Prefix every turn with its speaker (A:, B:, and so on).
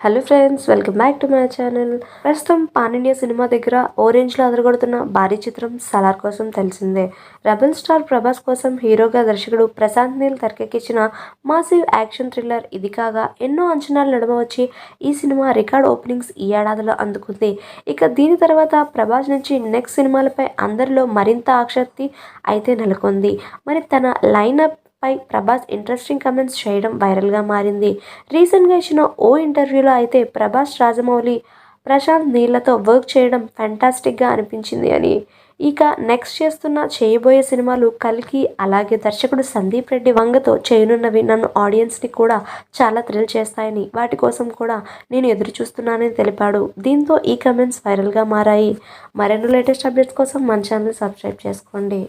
A: Hello friends, welcome back to my channel. ప్రస్తుతం pan India cinema దగ్గర ఓరేంజ్లో అదరగొడుతున్న భారీ చిత్రం సలార్ కోసం తెలిసిందే. రెబల్ స్టార్ ప్రభాస్ కోసం హీరోగా దర్శకుడు ప్రశాంత్ నీల్ తెరకెక్కించిన మాసివ్ యాక్షన్ థ్రిల్లర్ ఇది కాగా ఎన్నో అంచనాలు నడుమ వచ్చి ఈ సినిమా రికార్డ్ ఓపెనింగ్స్ ఈ ఏడాదిలో అందుకుంది. ఇక దీని తర్వాత ప్రభాస్ నుంచి నెక్స్ట్ సినిమాలపై అందరిలో మరింత ఆసక్తి అయితే నెలకొంది. మరి తన లైనప్ పై ప్రభాస్ ఇంట్రెస్టింగ్ కమెంట్స్ చేయడం వైరల్గా మారింది. రీసెంట్గా ఇచ్చిన ఓ ఇంటర్వ్యూలో అయితే ప్రభాస్ రాజమౌళి, ప్రశాంత్ నీళ్లతో వర్క్ చేయడం ఫ్యాంటాస్టిక్గా అనిపించింది అని, ఇక నెక్స్ట్ చేయబోయే సినిమాలు కల్కి, అలాగే దర్శకుడు సందీప్ రెడ్డి వంగతో చేయనున్నవి నన్ను ఆడియన్స్ని కూడా చాలా థ్రిల్ చేస్తాయని, వాటి కోసం కూడా నేను ఎదురు చూస్తున్నానని తెలిపాడు. దీంతో ఈ కమెంట్స్ వైరల్గా మారాయి. మరెన్నో లేటెస్ట్ అప్డేట్స్ కోసం మన ఛానల్ సబ్స్క్రైబ్ చేసుకోండి.